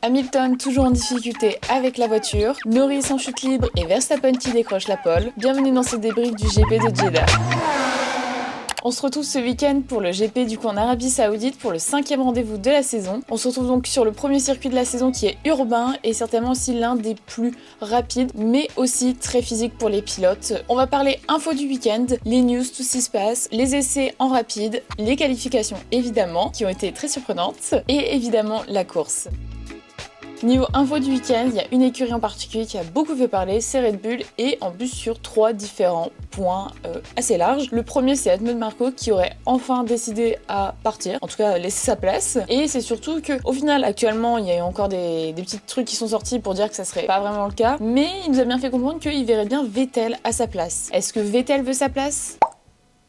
Hamilton toujours en difficulté avec la voiture, Norris en chute libre et Verstappen qui décroche la pole. Bienvenue dans ce débrief du GP de Jeddah. On se retrouve ce week-end pour le GP du coup en Arabie Saoudite pour le 5e rendez-vous de la saison. On se retrouve donc sur le premier circuit de la saison qui est urbain et certainement aussi l'un des plus rapides mais aussi très physique pour les pilotes. On va parler info du week-end, les news, tout ce qui se passe, les essais en rapide, les qualifications évidemment qui ont été très surprenantes et évidemment la course. Niveau info du week-end, il y a une écurie en particulier qui a beaucoup fait parler, c'est Red Bull, et en plus sur 3 différents points assez larges. Le premier, c'est Helmut Marko qui aurait enfin décidé à partir, en tout cas laisser sa place. Et c'est surtout que, au final, actuellement, il y a encore des petits trucs qui sont sortis pour dire que ça serait pas vraiment le cas, mais il nous a bien fait comprendre qu'il verrait bien Vettel à sa place. Est-ce que Vettel veut sa place ?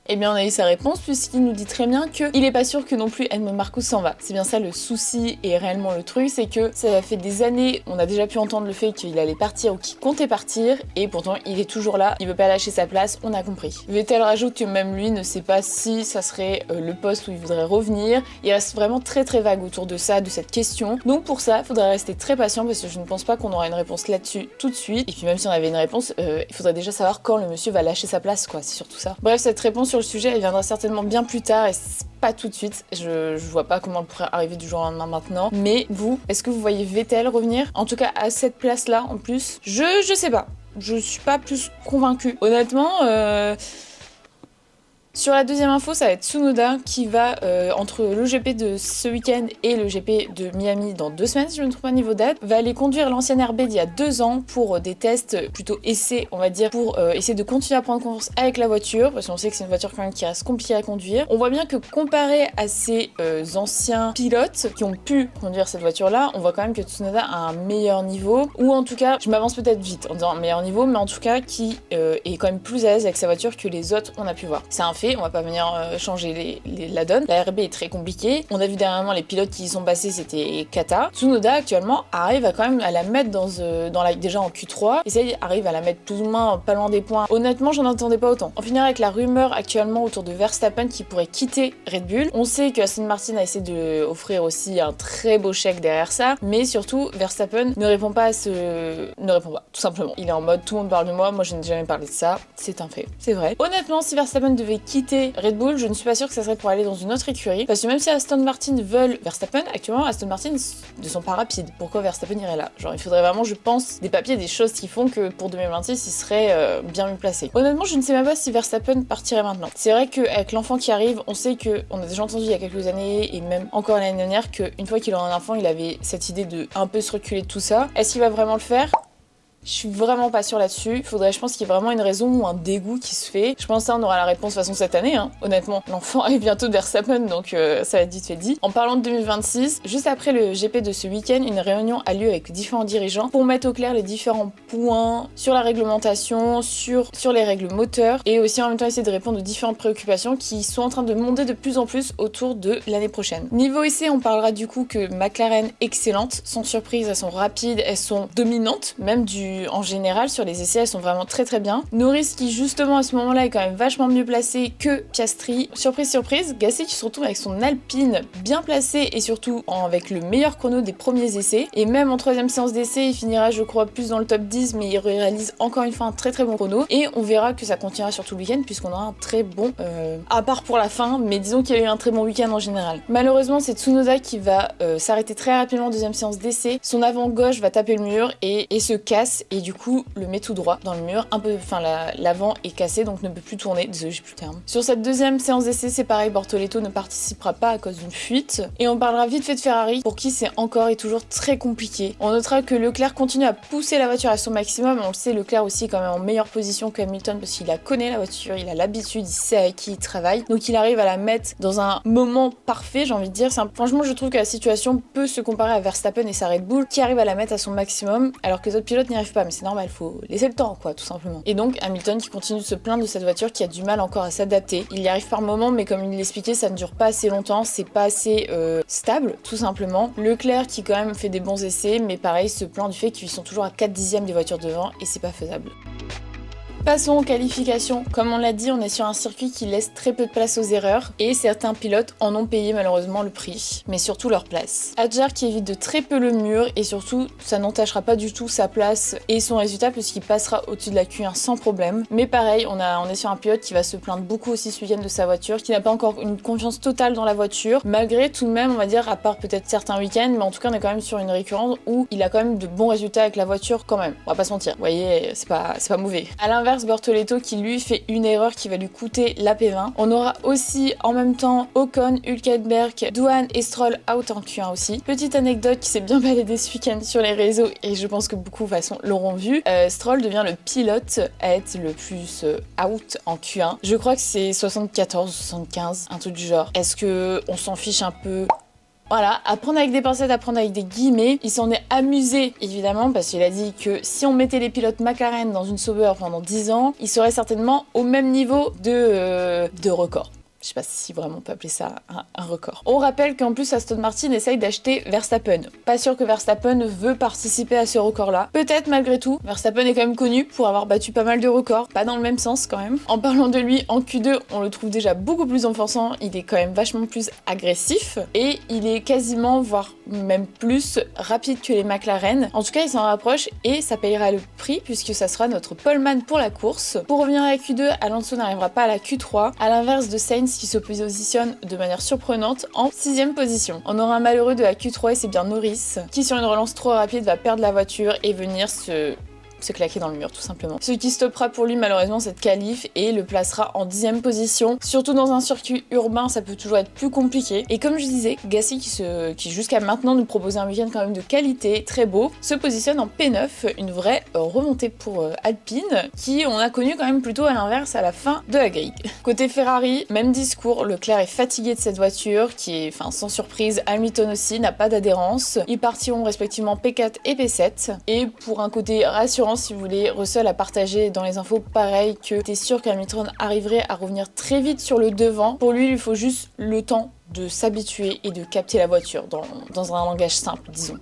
Eh bien on a eu sa réponse puisqu'il nous dit très bien qu'il est pas sûr que non plus Helmut Marko s'en va. C'est bien ça le souci et réellement le truc, c'est que ça fait des années, on a déjà pu entendre le fait qu'il allait partir ou qu'il comptait partir et pourtant il est toujours là, il veut pas lâcher sa place, on a compris. Vettel rajoute que même lui ne sait pas si ça serait le poste où il voudrait revenir, il reste vraiment très vague autour de ça, de cette question. Donc pour ça, il faudrait rester très patient parce que je ne pense pas qu'on aura une réponse là-dessus tout de suite. Et puis même si on avait une réponse, il faudrait déjà savoir quand le monsieur va lâcher sa place quoi, c'est surtout ça. Bref, cette réponse sur le sujet, elle viendra certainement bien plus tard et pas tout de suite. Je vois pas comment elle pourrait arriver du jour au lendemain maintenant. Mais vous, est-ce que vous voyez Vettel revenir ? En tout cas, à cette place-là, en plus, je sais pas. Je suis pas plus convaincue. Honnêtement, sur la deuxième info, ça va être Tsunoda qui va, entre le GP de ce week-end et le GP de Miami dans 2 semaines, si je ne me trompe pas niveau date, va aller conduire l'ancienne RB d'il y a 2 ans pour des tests, plutôt essais, on va dire, pour essayer de continuer à prendre confiance avec la voiture, parce qu'on sait que c'est une voiture quand même qui reste compliquée à conduire. On voit bien que comparé à ces anciens pilotes qui ont pu conduire cette voiture-là, on voit quand même que Tsunoda a un meilleur niveau, ou en tout cas, je m'avance peut-être vite en disant un meilleur niveau, mais en tout cas qui est quand même plus à l'aise avec sa voiture que les autres on a pu voir. C'est un fait, on va pas venir changer la donne. La RB est très compliquée. On a vu dernièrement les pilotes qui y sont passés, c'était Kata. Tsunoda actuellement arrive à quand même à la mettre déjà en Q3 et ça arrive à la mettre plus ou moins pas loin des points. Honnêtement, j'en attendais pas autant. On finira avec la rumeur actuellement autour de Verstappen qui pourrait quitter Red Bull. On sait que Aston Martin a essayé de offrir aussi un très beau chèque derrière ça, mais surtout Verstappen ne répond pas, tout simplement. Il est en mode tout le monde parle de moi je n'ai jamais parlé de ça, c'est un fait, c'est vrai. Honnêtement, si Verstappen devait quitter Red Bull, je ne suis pas sûre que ça serait pour aller dans une autre écurie, parce que même si Aston Martin veulent Verstappen, actuellement Aston Martin ne sont pas rapides. Pourquoi Verstappen irait là ? Genre il faudrait vraiment, je pense, des papiers, des choses qui font que pour 2026 il serait bien mieux placé. Honnêtement, je ne sais même pas si Verstappen partirait maintenant. C'est vrai qu'avec l'enfant qui arrive, on sait qu'on a déjà entendu il y a quelques années et même encore l'année dernière qu'une fois qu'il aura un enfant, il avait cette idée de un peu se reculer de tout ça. Est-ce qu'il va vraiment le faire ? Je suis vraiment pas sûre là-dessus. Il faudrait, je pense qu'il y ait vraiment une raison ou un dégoût qui se fait. Je pense que ça, on aura la réponse de toute façon cette année, hein. Honnêtement, l'enfant arrive bientôt de Verstappen, donc ça va être vite fait dit. En parlant de 2026, juste après le GP de ce week-end, une réunion a lieu avec différents dirigeants pour mettre au clair les différents points sur la réglementation, sur les règles moteurs, et aussi en même temps essayer de répondre aux différentes préoccupations qui sont en train de monter de plus en plus autour de l'année prochaine. Niveau essai, on parlera du coup que McLaren, excellente, sans surprise, elles sont rapides, elles sont dominantes, même en général sur les essais elles sont vraiment très bien. Norris qui justement à ce moment-là est quand même vachement mieux placé que Piastri. Surprise, Gasly qui se retrouve avec son Alpine bien placé et surtout avec le meilleur chrono des premiers essais. Et même en 3e séance d'essai il finira je crois plus dans le top 10 mais il réalise encore une fois un très bon chrono. Et on verra que ça continuera sur tout le week-end puisqu'on aura un très bon, à part pour la fin, mais disons qu'il y a eu un très bon week-end en général. Malheureusement c'est Tsunoda qui va s'arrêter très rapidement en 2e séance d'essai. Son avant gauche va taper le mur et se casse et du coup le met tout droit dans le mur, l'avant est cassé donc ne peut plus tourner, désolé j'ai plus le terme. Sur cette 2e séance d'essai c'est pareil, Bortoleto ne participera pas à cause d'une fuite et on parlera vite fait de Ferrari pour qui c'est encore et toujours très compliqué. On notera que Leclerc continue à pousser la voiture à son maximum, on le sait Leclerc aussi est quand même en meilleure position que Hamilton parce qu'il la connaît la voiture, il a l'habitude, il sait avec qui il travaille, donc il arrive à la mettre dans un moment parfait j'ai envie de dire. Franchement je trouve que la situation peut se comparer à Verstappen et sa Red Bull qui arrive à la mettre à son maximum alors que les autres pilotes n'y arrivent pas, mais c'est normal, faut laisser le temps quoi, tout simplement. Et donc Hamilton qui continue de se plaindre de cette voiture qui a du mal encore à s'adapter. Il y arrive par moment mais comme il l'expliquait ça ne dure pas assez longtemps, c'est pas assez stable tout simplement. Leclerc qui quand même fait des bons essais mais pareil se plaint du fait qu'ils sont toujours à 4 dixièmes des voitures devant et c'est pas faisable. Passons aux qualifications. Comme on l'a dit, on est sur un circuit qui laisse très peu de place aux erreurs et certains pilotes en ont payé malheureusement le prix, mais surtout leur place. Hadjar qui évite de très peu le mur et surtout ça n'entachera pas du tout sa place et son résultat puisqu'il passera au-dessus de la Q1 sans problème. Mais pareil, on est sur un pilote qui va se plaindre beaucoup aussi ce week-end de sa voiture, qui n'a pas encore une confiance totale dans la voiture, malgré tout de même, on va dire, à part peut-être certains week-ends, mais en tout cas on est quand même sur une récurrence où il a quand même de bons résultats avec la voiture quand même. On va pas se mentir, vous voyez, c'est pas mauvais. À l'inverse, Bortoleto qui lui fait une erreur qui va lui coûter la P20. On aura aussi en même temps Ocon, Hülkenberg, Doohan et Stroll out en Q1 aussi. Petite anecdote qui s'est bien baladée ce week-end sur les réseaux et je pense que beaucoup de toute façon l'auront vu. Stroll devient le pilote à être le plus out en Q1. Je crois que c'est 74 ou 75, un truc du genre. Est-ce que on s'en fiche un peu ? Voilà, à prendre avec des pincettes, à prendre avec des guillemets. Il s'en est amusé, évidemment, parce qu'il a dit que si on mettait les pilotes McLaren dans une Sauber pendant 10 ans, ils seraient certainement au même niveau de record. Je sais pas si vraiment on peut appeler ça un record. On rappelle qu'en plus Aston Martin essaye d'acheter Verstappen. Pas sûr que Verstappen veut participer à ce record-là. Peut-être malgré tout. Verstappen est quand même connu pour avoir battu pas mal de records. Pas dans le même sens quand même. En parlant de lui, en Q2, on le trouve déjà beaucoup plus offensant. Il est quand même vachement plus agressif. Et il est quasiment, voire même plus, rapide que les McLaren. En tout cas, il s'en rapproche et ça payera le prix puisque ça sera notre poleman pour la course. Pour revenir à la Q2, Alonso n'arrivera pas à la Q3. À l'inverse de Sainz qui se positionne de manière surprenante en 6ème position. On aura un malheureux de la Q3 et c'est bien Norris qui sur une relance trop rapide va perdre la voiture et venir se claquer dans le mur tout simplement. Ce qui stoppera pour lui malheureusement cette qualif et le placera en 10ème position. Surtout dans un circuit urbain, ça peut toujours être plus compliqué. Et comme je disais, Gasly qui jusqu'à maintenant nous proposait un week-end quand même de qualité, très beau, se positionne en P9, une vraie remontée pour Alpine, qui on a connu quand même plutôt à l'inverse à la fin de la grille. Côté Ferrari, même discours, Leclerc est fatigué de cette voiture, qui est, sans surprise, Hamilton aussi, n'a pas d'adhérence. Ils partiront respectivement P4 et P7. Et pour un côté rassurant, si vous voulez, Russell a partagé dans les infos pareil que t'es sûr qu'Hamilton arriverait à revenir très vite sur le devant. Pour lui, il faut juste le temps de s'habituer et de capter la voiture dans un langage simple, disons.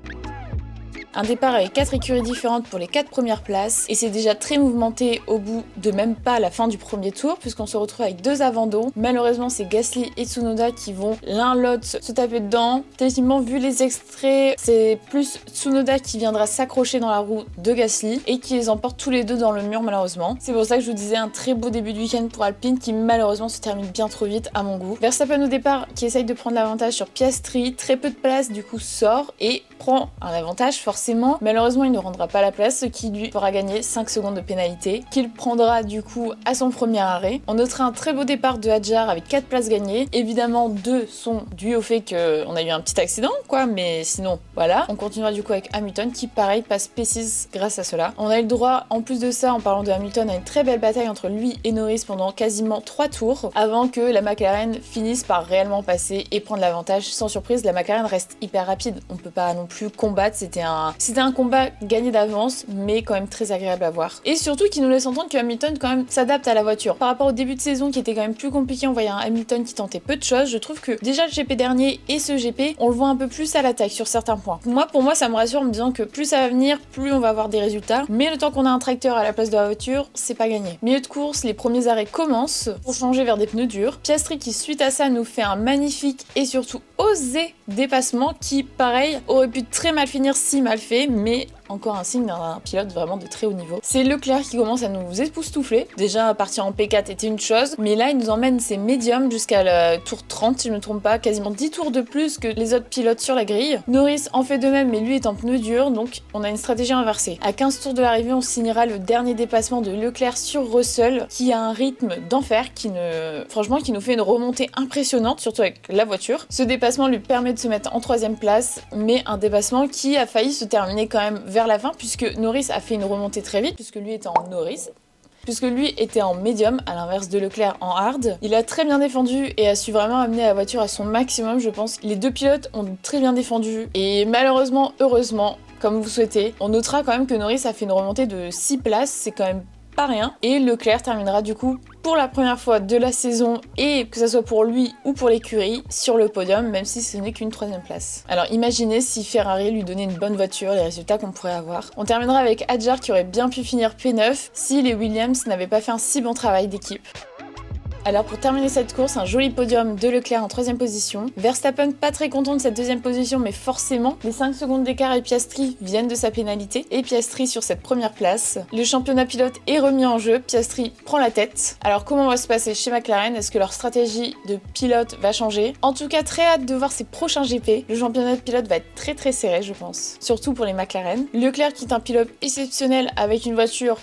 Un départ avec 4 écuries différentes pour les 4 premières places et c'est déjà très mouvementé au bout de même pas la fin du premier tour puisqu'on se retrouve avec 2 abandons. Malheureusement c'est Gasly et Tsunoda qui vont l'un l'autre se taper dedans. Techniquement vu les extraits c'est plus Tsunoda qui viendra s'accrocher dans la roue de Gasly et qui les emporte tous les deux dans le mur malheureusement. C'est pour ça que je vous disais un très beau début de week-end pour Alpine qui malheureusement se termine bien trop vite à mon goût. Verstappen au départ qui essaye de prendre l'avantage sur Piastri, très peu de place du coup sort et prend un avantage forcément. Malheureusement, il ne rendra pas la place, ce qui lui fera gagner 5 secondes de pénalité, qu'il prendra du coup à son premier arrêt. On notera un très beau départ de Hadjar avec 4 places gagnées. Évidemment, 2 sont dus au fait qu'on a eu un petit accident, quoi, mais sinon, voilà. On continuera du coup avec Hamilton, qui pareil passe P6 grâce à cela. On a eu le droit, en plus de ça, en parlant de Hamilton, à une très belle bataille entre lui et Norris pendant quasiment 3 tours, avant que la McLaren finisse par réellement passer et prendre l'avantage. Sans surprise, la McLaren reste hyper rapide. On peut pas non plus combattre, c'était un combat gagné d'avance, mais quand même très agréable à voir. Et surtout qui nous laisse entendre que Hamilton quand même s'adapte à la voiture. Par rapport au début de saison qui était quand même plus compliqué, on voyait un Hamilton qui tentait peu de choses. Je trouve que déjà le GP dernier et ce GP, on le voit un peu plus à l'attaque sur certains points. Pour moi, ça me rassure en me disant que plus ça va venir, plus on va avoir des résultats. Mais le temps qu'on a un tracteur à la place de la voiture, c'est pas gagné. Milieu de course, les premiers arrêts commencent pour changer vers des pneus durs. Piastri qui suite à ça nous fait un magnifique et surtout osé dépassement qui, pareil, aurait pu très mal finir si mal fait, mais encore un signe d'un pilote vraiment de très haut niveau. C'est Leclerc qui commence à nous époustoufler. Déjà, partir en P4 était une chose, mais là, il nous emmène ses médiums jusqu'à le tour 30, si je ne me trompe pas, quasiment 10 tours de plus que les autres pilotes sur la grille. Norris en fait de même, mais lui est en pneu dur, donc on a une stratégie inversée. À 15 tours de l'arrivée, on signera le dernier dépassement de Leclerc sur Russell, qui a un rythme d'enfer, franchement, qui nous fait une remontée impressionnante, surtout avec la voiture. Ce dépassement lui permet de se mettre en 3ème place, mais un dépassement qui a failli se terminer quand même vers la fin, puisque Norris a fait une remontée très vite, puisque lui était en médium, à l'inverse de Leclerc en hard. Il a très bien défendu et a su vraiment amener la voiture à son maximum, je pense. Les deux pilotes ont très bien défendu et malheureusement, heureusement, comme vous souhaitez, on notera quand même que Norris a fait une remontée de 6 places, c'est quand même pas rien. Et Leclerc terminera du coup pour la première fois de la saison, et que ce soit pour lui ou pour l'écurie, sur le podium, même si ce n'est qu'une 3e place. Alors imaginez si Ferrari lui donnait une bonne voiture, les résultats qu'on pourrait avoir. On terminera avec Hadjar qui aurait bien pu finir P9 si les Williams n'avaient pas fait un si bon travail d'équipe. Alors pour terminer cette course, un joli podium de Leclerc en 3e position. Verstappen pas très content de cette 2e position, mais forcément, les 5 secondes d'écart et Piastri viennent de sa pénalité, et Piastri sur cette première place. Le championnat pilote est remis en jeu, Piastri prend la tête. Alors comment va se passer chez McLaren? Est-ce que leur stratégie de pilote va changer? En tout cas, très hâte de voir ces prochains GP. Le championnat de pilote va être très serré, je pense. Surtout pour les McLaren. Leclerc qui est un pilote exceptionnel avec une voiture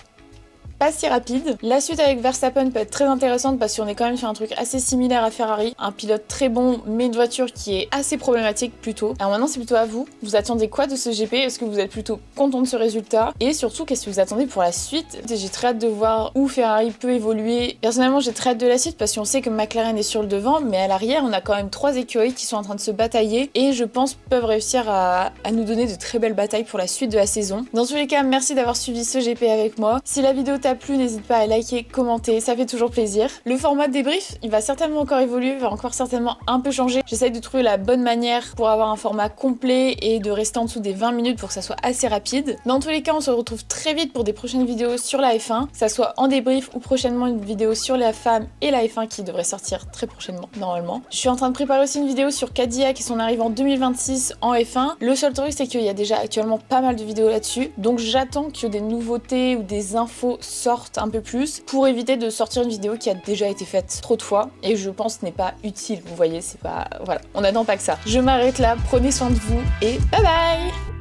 pas si rapide. La suite avec Verstappen peut être très intéressante parce qu'on est quand même sur un truc assez similaire à Ferrari. Un pilote très bon, mais une voiture qui est assez problématique plutôt. Alors maintenant, c'est plutôt à vous. Vous attendez quoi de ce GP? Est-ce que vous êtes plutôt content de ce résultat? Et surtout, qu'est-ce que vous attendez pour la suite? J'ai très hâte de voir où Ferrari peut évoluer. Personnellement, j'ai très hâte de la suite parce qu'on sait que McLaren est sur le devant, mais à l'arrière, on a quand même 3 écuries qui sont en train de se batailler et je pense peuvent réussir à nous donner de très belles batailles pour la suite de la saison. Dans tous les cas, merci d'avoir suivi ce GP avec moi. Si la vidéo t'a plu, n'hésite pas à liker, commenter, ça fait toujours plaisir. Le format débrief, il va certainement encore évoluer, va encore certainement un peu changer. J'essaye de trouver la bonne manière pour avoir un format complet et de rester en dessous des 20 minutes pour que ça soit assez rapide. Dans tous les cas, on se retrouve très vite pour des prochaines vidéos sur la F1, que ça soit en débrief ou prochainement une vidéo sur la femme et la F1 qui devrait sortir très prochainement, normalement. Je suis en train de préparer aussi une vidéo sur Cadillac et son arrivée en 2026 en F1. Le seul truc, c'est qu'il y a déjà actuellement pas mal de vidéos là-dessus, donc j'attends que des nouveautés ou des infos sortent un peu plus pour éviter de sortir une vidéo qui a déjà été faite trop de fois et je pense n'est pas utile, vous voyez, c'est pas... voilà, on n'attend pas que ça. Je m'arrête là, prenez soin de vous et bye bye.